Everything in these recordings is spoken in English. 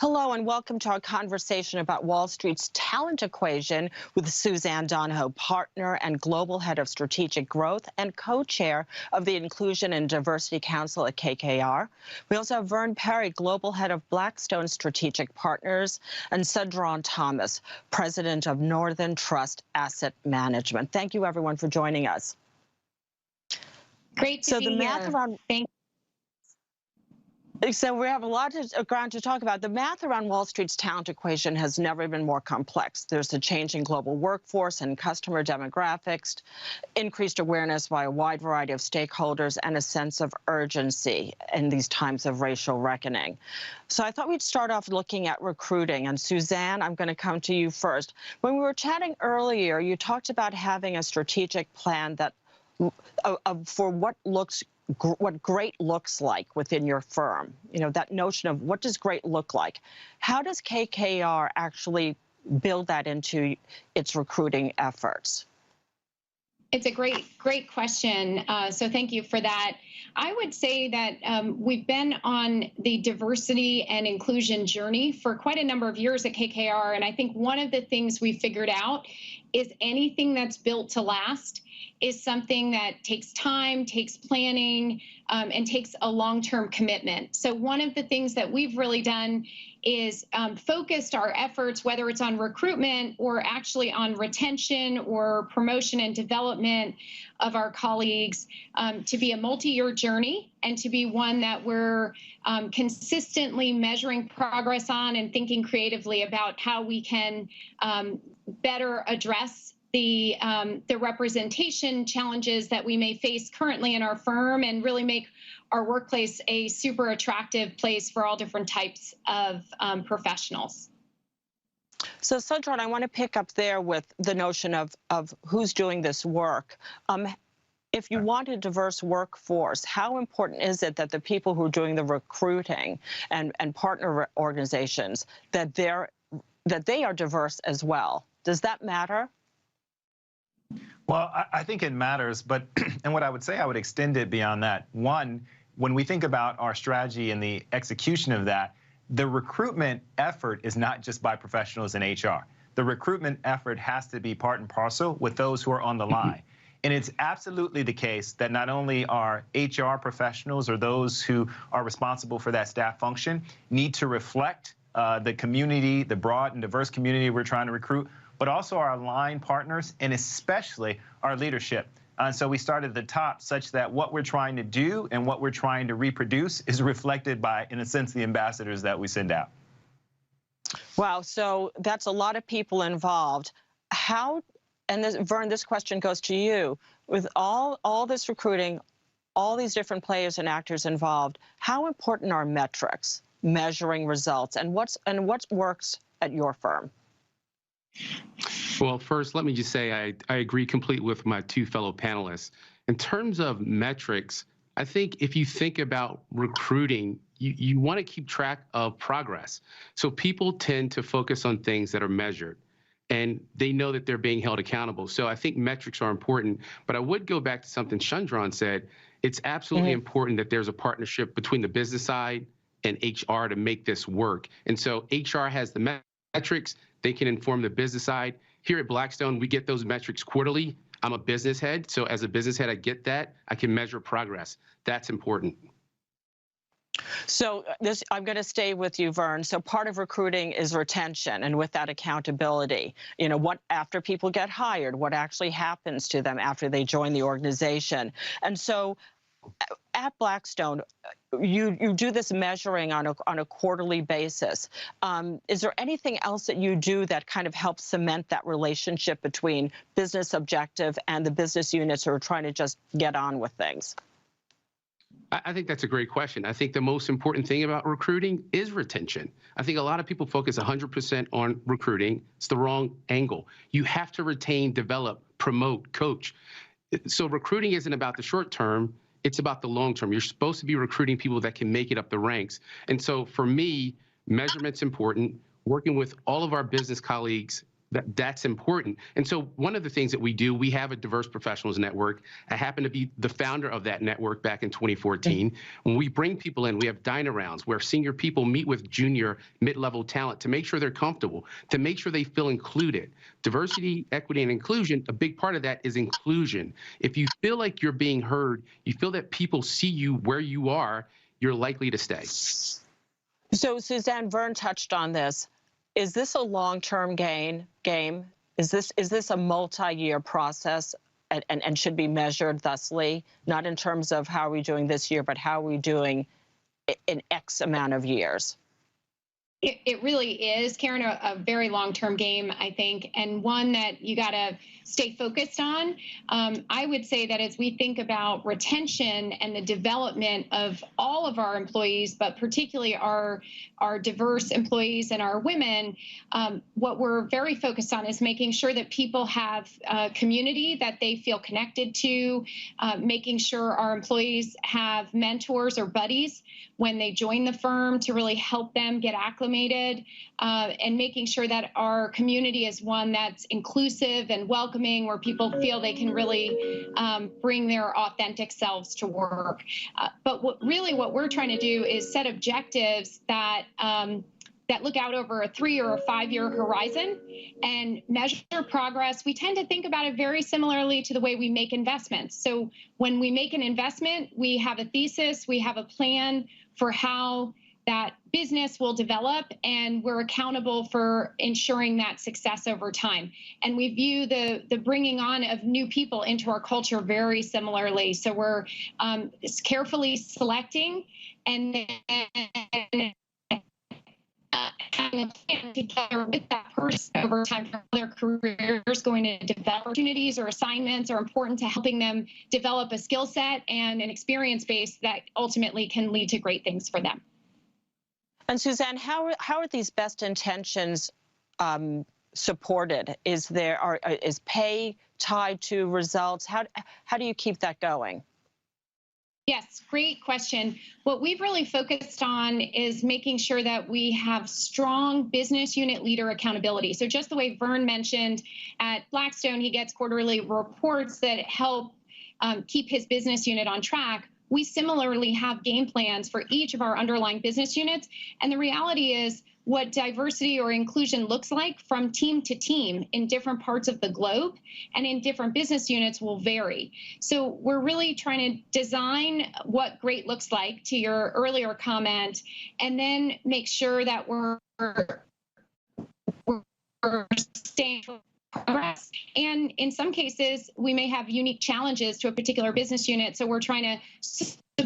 Hello and welcome to our conversation about Wall Street's talent equation with Suzanne Donohoe, partner and global head of strategic growth and co-chair of the Inclusion and Diversity Council at KKR. We also have Vern Perry, global head of Blackstone Strategic Partners, and Shundrawn Thomas, president of Northern Trust Asset Management. Thank you, everyone, for joining us. Great to be here. Thank you. So we have a lot of ground to talk about. The math around Wall Street's talent equation has never been more complex. There's a changing global workforce and customer demographics, increased awareness by a wide variety of stakeholders, and a sense of urgency in these times of racial reckoning. So I thought we'd start off looking at recruiting. And Suzanne, I'm going to come to you first. When we were chatting earlier, you talked about having a strategic plan that for what great looks like within your firm. You know, that notion of what does great look like. How does KKR actually build that into its recruiting efforts? It's a great question. So thank you for that. I would say that we've been on the diversity and inclusion journey for quite a number of years at KKR. And I think one of the things we figured out is anything that's built to last is something that takes time, takes planning, and takes a long-term commitment. So one of the things that we've really done is focused our efforts, whether it's on recruitment or actually on retention or promotion and development of our colleagues, to be a multi-year journey and to be one that we're consistently measuring progress on and thinking creatively about how we can better address the representation challenges that we may face currently in our firm and really make our workplace a super attractive place for all different types of professionals. So, Shundrawn, I want to pick up there with the notion of who's doing this work. If you want a diverse workforce, how important is it that the people who are doing the recruiting and partner organizations, that they are diverse as well? Does that matter? Well, I think it matters, but and what I would say, I would extend it beyond that. One, when we think about our strategy and the execution of that, the recruitment effort is not just by professionals in HR. The recruitment effort has to be part and parcel with those who are on the line. And it's absolutely the case that not only our HR professionals or those who are responsible for that staff function need to reflect the community, the broad and diverse community we're trying to recruit, but also our aligned partners and especially our leadership. And so we start at the top such that what we're trying to do and what we're trying to reproduce is reflected by, in a sense, the ambassadors that we send out. Wow, so that's a lot of people involved. How, and this, Vern, this question goes to you, with all this recruiting, all these different players and actors involved, how important are metrics, measuring results, and what works at your firm? Well, first, let me just say I agree completely with my two fellow panelists. In terms of metrics, I think if you think about recruiting, you want to keep track of progress. So people tend to focus on things that are measured, and they know that they're being held accountable. So I think metrics are important. But I would go back to something Shundrawn said. It's absolutely important that there's a partnership between the business side and HR to make this work. And so HR has the metrics. They can inform the business side. Here at Blackstone, we get those metrics quarterly. I'm a business head, so as a business head, I get that. I can measure progress. That's important. So I'm going to stay with you, Vern. So part of recruiting is retention, and with that accountability. You know, what after people get hired, what actually happens to them after they join the organization. And so at Blackstone, you do this measuring on a quarterly basis. Is there anything else that you do that kind of helps cement that relationship between business objective and the business units who are trying to just get on with things? I think that's a great question. I think the most important thing about recruiting is retention. I think a lot of people focus 100% on recruiting. It's the wrong angle. You have to retain, develop, promote, coach. So recruiting isn't about the short term. It's about the long term. You're supposed to be recruiting people that can make it up the ranks. And so for me, measurement's important. Working with all of our business colleagues, That's important. And so one of the things that we do, we have a diverse professionals network. I happen to be the founder of that network back in 2014. When we bring people in, we have dine-arounds where senior people meet with junior, mid-level talent to make sure they're comfortable, to make sure they feel included. Diversity, equity, and inclusion, a big part of that is inclusion. If you feel like you're being heard, you feel that people see you where you are, you're likely to stay. So Suzanne, Vern touched on this. Is this a long-term game? Is this a multi-year process and should be measured thusly, not in terms of how are we doing this year, but how are we doing in X amount of years? It really is, Karen, a very long-term game, I think, and one that you got to stay focused on. I would say that as we think about retention and the development of all of our employees, but particularly our diverse employees and our women, what we're very focused on is making sure that people have a community that they feel connected to, making sure our employees have mentors or buddies when they join the firm to really help them get acclimated, and making sure that our community is one that's inclusive and welcoming, where people feel they can really bring their authentic selves to work. But what we're trying to do is set objectives that that look out over a 3 or a 5 year horizon and measure progress. We tend to think about it very similarly to the way we make investments. So when we make an investment, we have a thesis, we have a plan for how that business will develop, and we're accountable for ensuring that success over time. And we view the bringing on of new people into our culture very similarly. So we're carefully selecting and then having a plan together with that person over time for their careers going to develop. Opportunities or assignments are important to helping them develop a skill set and an experience base that ultimately can lead to great things for them. And Suzanne, how are these best intentions supported? Is pay tied to results? How do you keep that going? Yes, great question. What we've really focused on is making sure that we have strong business unit leader accountability. So just the way Vern mentioned, at Blackstone, he gets quarterly reports that help keep his business unit on track. We similarly have game plans for each of our underlying business units. And the reality is, what diversity or inclusion looks like from team to team in different parts of the globe and in different business units will vary. So we're really trying to design what great looks like, to your earlier comment, and then make sure that we're staying progress. And in some cases, we may have unique challenges to a particular business unit. So we're trying to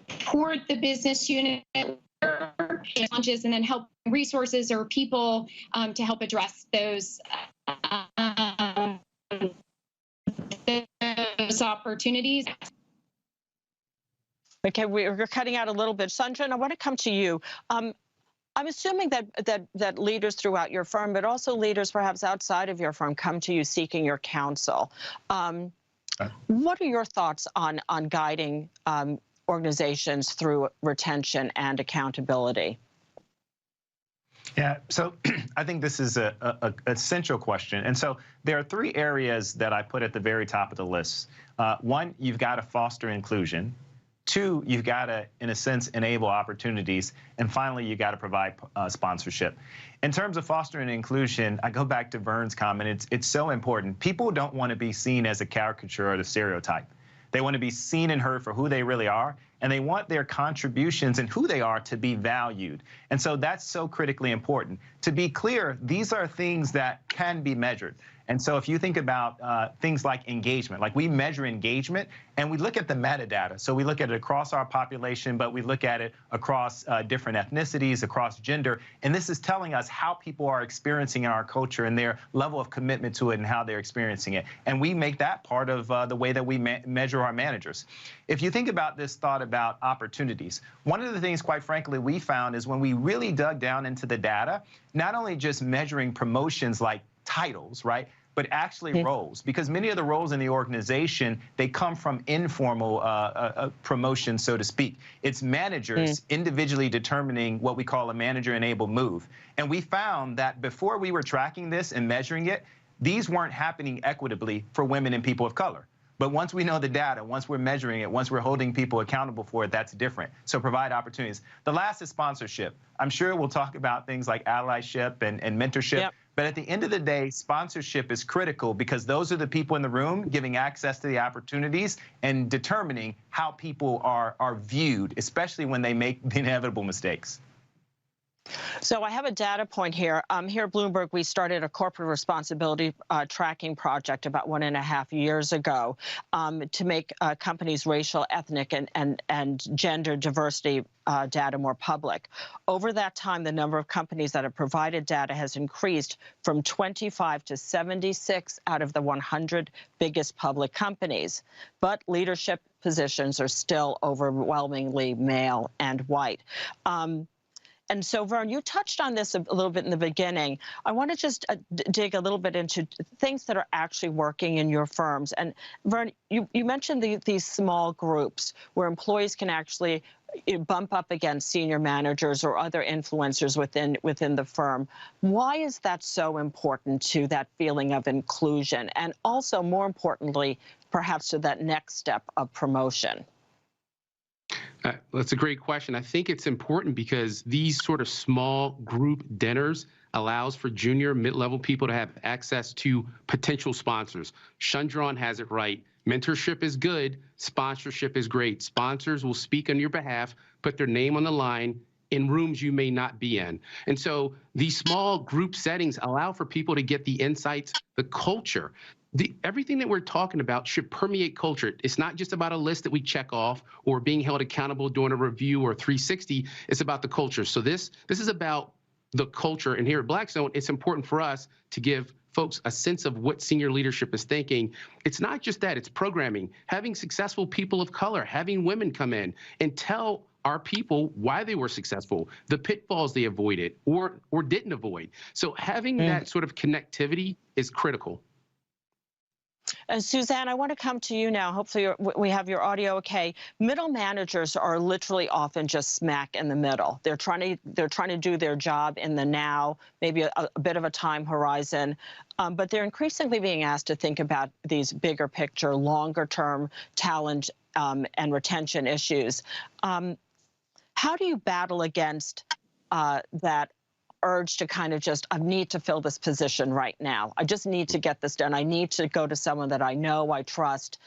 support the business unit challenges and then help resources or people to help address those opportunities. Okay, we're cutting out a little bit. Shundrawn, I want to come to you. I'm assuming that leaders throughout your firm, but also leaders perhaps outside of your firm, come to you seeking your counsel. What are your thoughts on guiding organizations through retention and accountability? Yeah, so I think this is a essential question. And so there are 3 areas that I put at the very top of the list. 1, you've got to foster inclusion. 2, you've got to, in a sense, enable opportunities. And finally, you got to provide sponsorship. In terms of fostering inclusion, I go back to Vern's comment. It's so important. People don't want to be seen as a caricature or a stereotype. They want to be seen and heard for who they really are, and they want their contributions and who they are to be valued. And so that's so critically important. To be clear, these are things that can be measured. And so if you think about things like engagement, like we measure engagement and we look at the metadata. So we look at it across our population, but we look at it across different ethnicities, across gender. And this is telling us how people are experiencing our culture and their level of commitment to it and how they're experiencing it. And we make that part of the way that we measure our managers. If you think about this thought about opportunities, one of the things, quite frankly, we found is when we really dug down into the data, not only just measuring promotions like titles, right? but actually roles, because many of the roles in the organization, they come from informal promotion, so to speak. It's managers individually determining what we call a manager-enabled move. And we found that before we were tracking this and measuring it, these weren't happening equitably for women and people of color. But once we know the data, once we're measuring it, once we're holding people accountable for it, that's different. So provide opportunities. The last is sponsorship. I'm sure we'll talk about things like allyship and mentorship. Yep. But at the end of the day, sponsorship is critical because those are the people in the room giving access to the opportunities and determining how people are viewed, especially when they make the inevitable mistakes. So I have a data point here. Here at Bloomberg, we started a corporate responsibility tracking project about 1.5 years ago to make companies' racial, ethnic, and gender diversity data more public. Over that time, the number of companies that have provided data has increased from 25 to 76 out of the 100 biggest public companies. But leadership positions are still overwhelmingly male and white. And so, Vern, you touched on this a little bit in the beginning. I want to just dig a little bit into things that are actually working in your firms. And Vern, you mentioned these small groups where employees can actually bump up against senior managers or other influencers within the firm. Why is that so important to that feeling of inclusion? And also, more importantly, perhaps to that next step of promotion? That's a great question. I think it's important because these sort of small group dinners allows for junior, mid-level people to have access to potential sponsors. Shundrawn has it right. Mentorship is good. Sponsorship is great. Sponsors will speak on your behalf, put their name on the line in rooms you may not be in. And so these small group settings allow for people to get the insights, the culture. Everything that we're talking about should permeate culture. It's not just about a list that we check off or being held accountable during a review or 360. It's about the culture. So this is about the culture. And here at Blackstone, it's important for us to give folks a sense of what senior leadership is thinking. It's not just that, it's programming, having successful people of color, having women come in and tell our people why they were successful, the pitfalls they avoided or didn't avoid. So having that sort of connectivity is critical. Suzanne, I want to come to you now. Hopefully we have your audio okay. Middle managers are literally often just smack in the middle. They're trying to do their job in the now, maybe a bit of a time horizon, but they're increasingly being asked to think about these bigger picture, longer term talent and retention issues. How do you battle against that urge to kind of just, I need to fill this position right now. I just need to get this done. I need to go to someone that I know, I trust,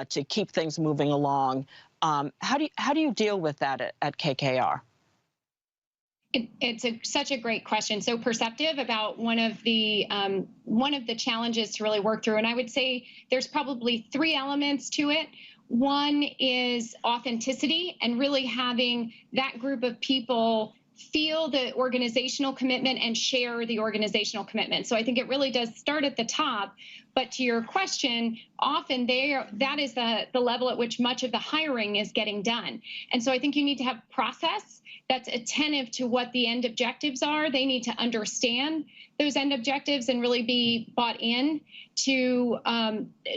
to keep things moving along. How do you deal with that at KKR? It's such a great question. So perceptive about one of the challenges to really work through. And I would say there's probably 3 elements to it. One is authenticity and really having that group of people feel the organizational commitment and share the organizational commitment. So I think it really does start at the top. But to your question, often that is the level at which much of the hiring is getting done. And so I think you need to have process that's attentive to what the end objectives are. They need to understand those end objectives and really be bought in to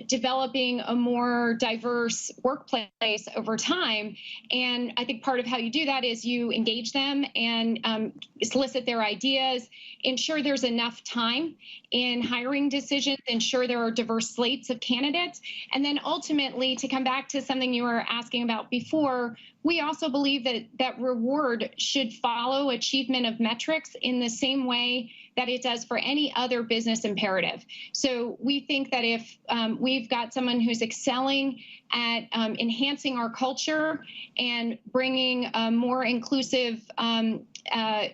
developing a more diverse workplace over time. And I think part of how you do that is you engage them and solicit their ideas, ensure there's enough time in hiring decisions, ensure there are diverse slates of candidates. And then ultimately, to come back to something you were asking about before, we also believe that reward should follow achievement of metrics in the same way that it does for any other business imperative. So we think that if we've got someone who's excelling at enhancing our culture and bringing a more inclusive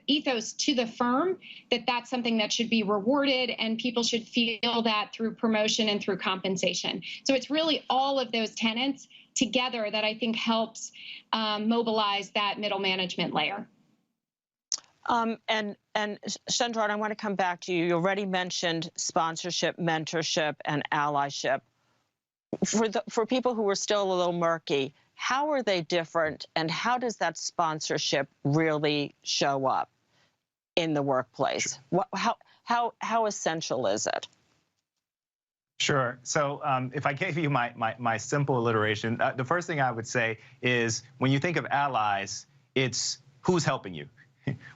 ethos to the firm, that's something that should be rewarded, and people should feel that through promotion and through compensation. So it's really all of those tenets together that I think helps mobilize that middle management layer. And Shundrawn, I want to come back to you. You already mentioned sponsorship, mentorship, and allyship. For people who are still a little murky, how are they different, and how does that sponsorship really show up in the workplace? How essential is it? Sure. So if I gave you my simple alliteration, the first thing I would say is when you think of allies, it's who's helping you.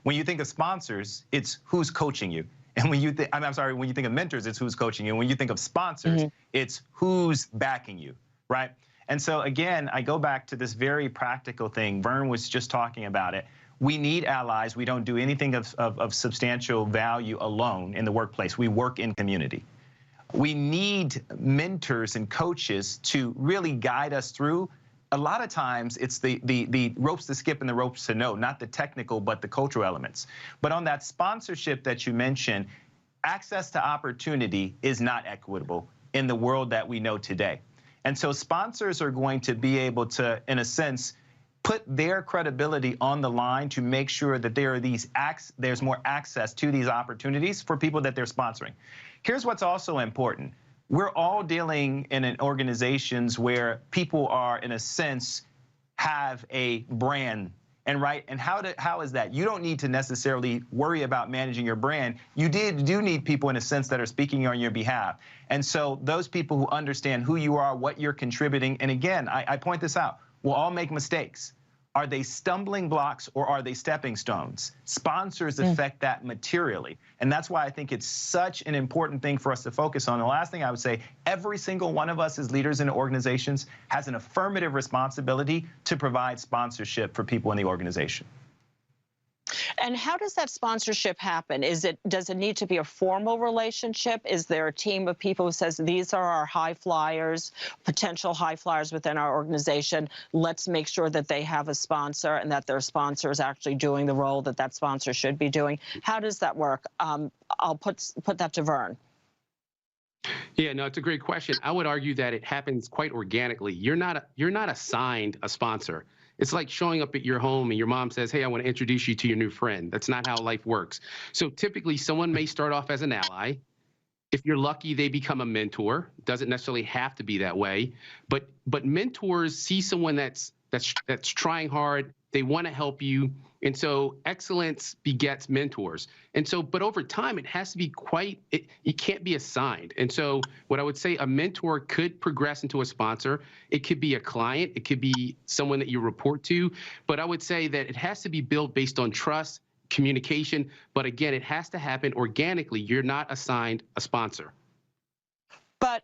When you think of sponsors, it's who's coaching you. And when you think, I'm sorry, when you think of mentors, it's who's coaching you. And when you think of sponsors, it's who's backing you, right? And so again, I go back to this very practical thing. Vern was just talking about it. We need allies. We don't do anything of substantial value alone in the workplace. We work in community. We need mentors and coaches to really guide us through. A lot of times it's the ropes to skip and the ropes to know, not the technical, but the cultural elements. But on that sponsorship that you mentioned, access to opportunity is not equitable in the world that we know today. And so sponsors are going to be able to, in a sense, put their credibility on the line to make sure that there's more access to these opportunities for people that they're sponsoring. Here's what's also important. We're all dealing in organizations where people are, in a sense, have a brand. And how is that? You don't need to necessarily worry about managing your brand. You do need people, in a sense, that are speaking on your behalf. And so those people who understand who you are, what you're contributing, and again, I point this out, we'll all make mistakes. Are they stumbling blocks or are they stepping stones? Sponsors affect that materially. And that's why I think it's such an important thing for us to focus on. The last thing I would say, every single one of us as leaders in organizations has an affirmative responsibility to provide sponsorship for people in the organization. And how does that sponsorship happen? Does it need to be a formal relationship? Is there a team of people who says, these are our high flyers, potential high flyers within our organization. Let's make sure that they have a sponsor and that their sponsor is actually doing the role that that sponsor should be doing. How does that work? I'll put that to Vern. Yeah, no, it's a great question. I would argue that it happens quite organically. You're not assigned a sponsor. It's like showing up at your home and your mom says, hey, I want to introduce you to your new friend. That's not how life works. So typically someone may start off as an ally. If you're lucky, they become a mentor. Doesn't necessarily have to be that way. But mentors see someone that's trying hard. They want to help you. And so excellence begets mentors. And so, but over time, it has to be it can't be assigned. And so what I would say, a mentor could progress into a sponsor. It could be a client. It could be someone that you report to. But I would say that it has to be built based on trust, communication. But again, it has to happen organically. You're not assigned a sponsor. But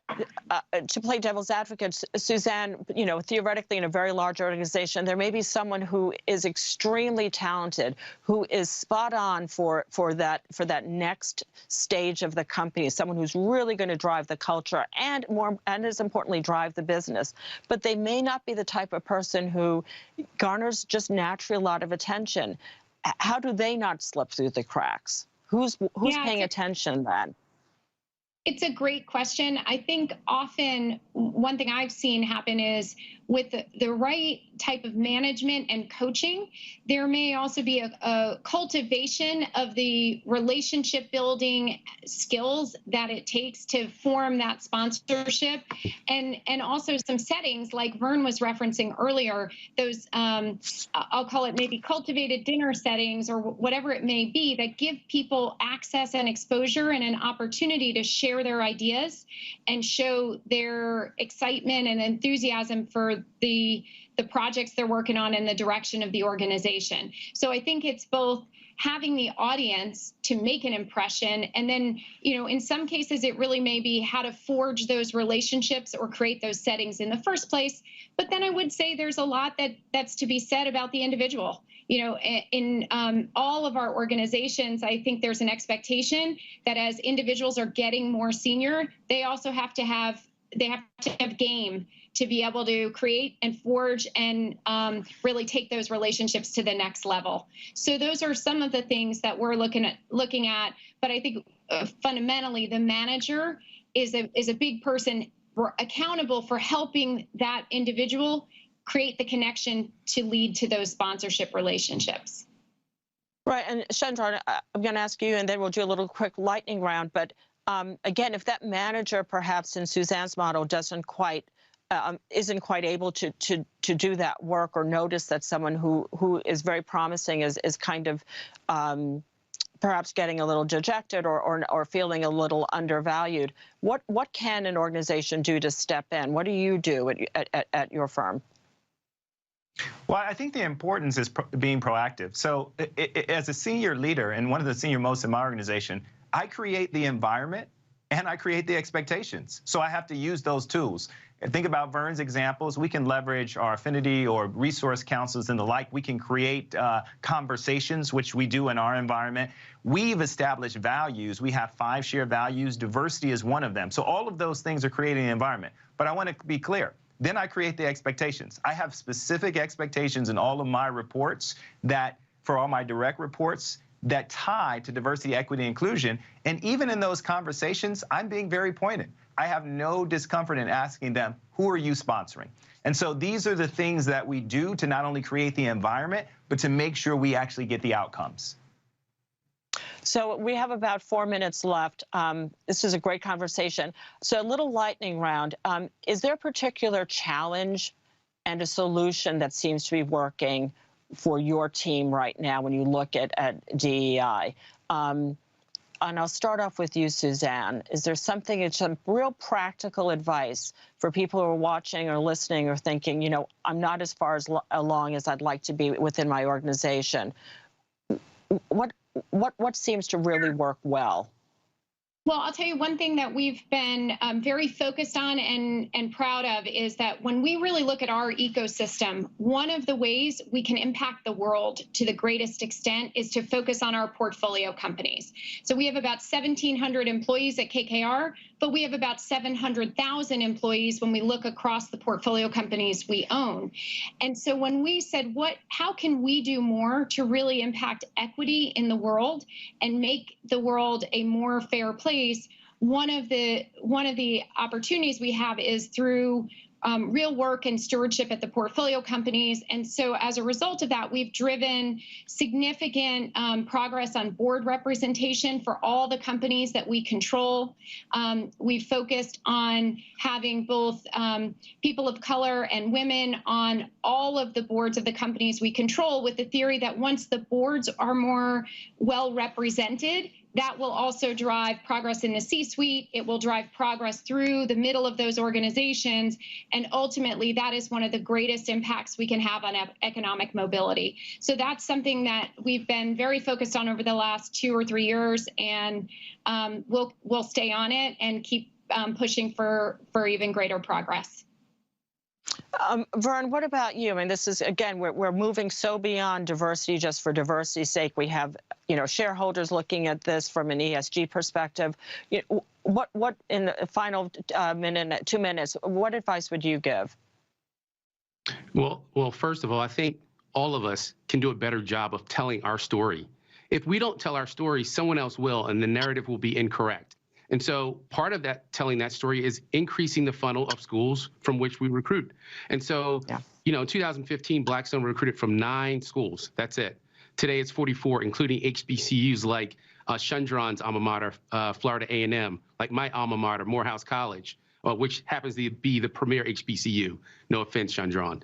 to play devil's advocate, Suzanne, theoretically in a very large organization, there may be someone who is extremely talented, who is spot on for that next stage of the company, someone who's really going to drive the culture and as importantly, drive the business. But they may not be the type of person who garners just naturally a lot of attention. How do they not slip through the cracks? Who's paying attention then? It's a great question. I think often one thing I've seen happen is with the right type of management and coaching, there may also be a cultivation of the relationship building skills that it takes to form that sponsorship, and also some settings like Vern was referencing earlier, those I'll call it maybe cultivated dinner settings or whatever it may be that give people access and exposure and an opportunity to share their ideas and show their excitement and enthusiasm for the projects they're working on and the direction of the organization. So I think it's both having the audience to make an impression, and then, in some cases it really may be how to forge those relationships or create those settings in the first place. But then I would say there's a lot that's to be said about the individual. In all of our organizations, I think there's an expectation that as individuals are getting more senior, they also have to have game to be able to create and forge and really take those relationships to the next level. So those are some of the things that we're looking at. But I think fundamentally, the manager is a big person accountable for helping that individual create the connection to lead to those sponsorship relationships. Right, and Shundrawn, I'm going to ask you, and then we'll do a little quick lightning round. But again, if that manager, perhaps in Suzanne's model, isn't quite able to do that work, or notice that someone who is very promising is kind of perhaps getting a little dejected or feeling a little undervalued, what can an organization do to step in? What do you do at your firm? Well, I think the importance is being proactive. So as a senior leader and one of the senior most in my organization, I create the environment and I create the expectations. So I have to use those tools. And think about Vern's examples. We can leverage our affinity or resource councils and the like. We can create conversations, which we do in our environment. We've established values. We have 5 shared values. Diversity is one of them. So all of those things are creating an environment. But I want to be clear. Then I create the expectations. I have specific expectations in all of my reports that, for all my direct reports, that tie to diversity, equity, inclusion. And even in those conversations, I'm being very pointed. I have no discomfort in asking them, who are you sponsoring? And so these are the things that we do to not only create the environment, but to make sure we actually get the outcomes. So we have about 4 minutes left. This is a great conversation. So a little lightning round. Is there a particular challenge and a solution that seems to be working for your team right now when you look at DEI? And I'll start off with you, Suzanne. Is there something, some real practical advice for people who are watching or listening or thinking, you know, I'm not as far along as I'd like to be within my organization? What seems to really work well? Well, I'll tell you one thing that we've been very focused on and proud of is that when we really look at our ecosystem, one of the ways we can impact the world to the greatest extent is to focus on our portfolio companies. So we have about 1,700 employees at KKR, but we have about 700,000 employees when we look across the portfolio companies we own. And so when we said, how can we do more to really impact equity in the world and make the world a more fair place, one of the opportunities we have is through real work and stewardship at the portfolio companies. And so as a result of that, we've driven significant progress on board representation for all the companies that we control. We've focused on having both people of color and women on all of the boards of the companies we control, with the theory that once the boards are more well represented, that will also drive progress in the C-suite. It will drive progress through the middle of those organizations. And ultimately, that is one of the greatest impacts we can have on economic mobility. So that's something that we've been very focused on over the last 2 or 3 years. And we'll stay on it and keep pushing for even greater progress. Vern, what about you? I mean, this is, again, we're moving so beyond diversity just for diversity's sake. We have, you know, shareholders looking at this from an ESG perspective. What in the final 2 minutes, what advice would you give? Well, first of all, I think all of us can do a better job of telling our story. If we don't tell our story, someone else will, and the narrative will be incorrect. And so part of that, telling that story, is increasing the funnel of schools from which we recruit. And so, you know, in 2015, Blackstone recruited from 9 schools. That's it. Today, it's 44, including HBCUs like Shundrawn's alma mater, Florida A&M, like my alma mater, Morehouse College, which happens to be the premier HBCU. No offense, Shundrawn.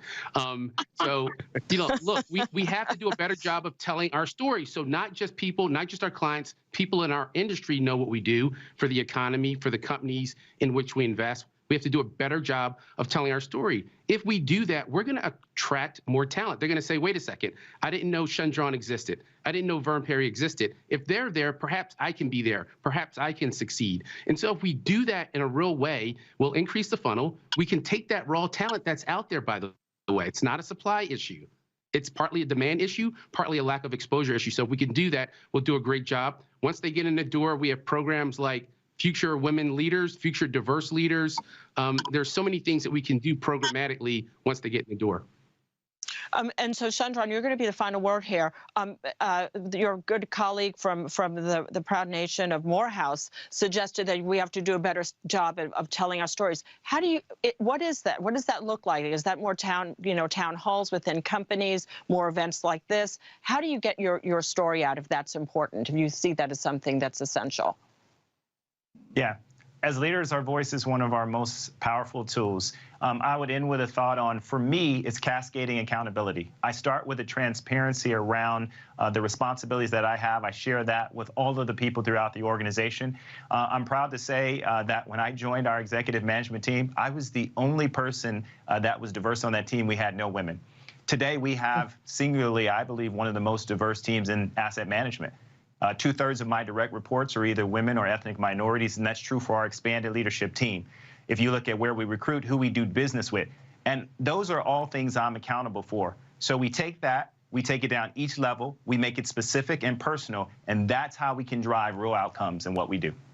So, you know, look, we have to do a better job of telling our story. So not just people, not just our clients, people in our industry know what we do for the economy, for the companies in which we invest. We have to do a better job of telling our story. If we do that, we're going to attract more talent. They're going to say, wait a second, I didn't know Shundrawn existed. I didn't know Vern Perry existed. If they're there, perhaps I can be there. Perhaps I can succeed. And so if we do that in a real way, we'll increase the funnel. We can take that raw talent that's out there, by the way. It's not a supply issue. It's partly a demand issue, partly a lack of exposure issue. So if we can do that, we'll do a great job. Once they get in the door, we have programs like future women leaders, future diverse leaders. There's so many things that we can do programmatically once they get in the door. And so, Shundrawn, you're going to be the final word here. Your good colleague from the proud nation of Morehouse suggested that we have to do a better job of telling our stories. How do you? What is that? What does that look like? Is that more town halls within companies, more events like this? How do you get your story out if that's important? If you see that as something that's essential? Yeah. as leaders, our voice is one of our most powerful tools. I would end with a thought on, for me, it's cascading accountability. I start with the transparency around the responsibilities that I have. I share that with all of the people throughout the organization. I'm proud to say that when I joined our executive management team, I was the only person that was diverse on that team. We had no women. Today, we have singularly, I believe, one of the most diverse teams in asset management. 2/3 of my direct reports are either women or ethnic minorities, and that's true for our expanded leadership team. If you look at where we recruit, who we do business with, and those are all things I'm accountable for. So we take that, we take it down each level, we make it specific and personal, and that's how we can drive real outcomes in what we do.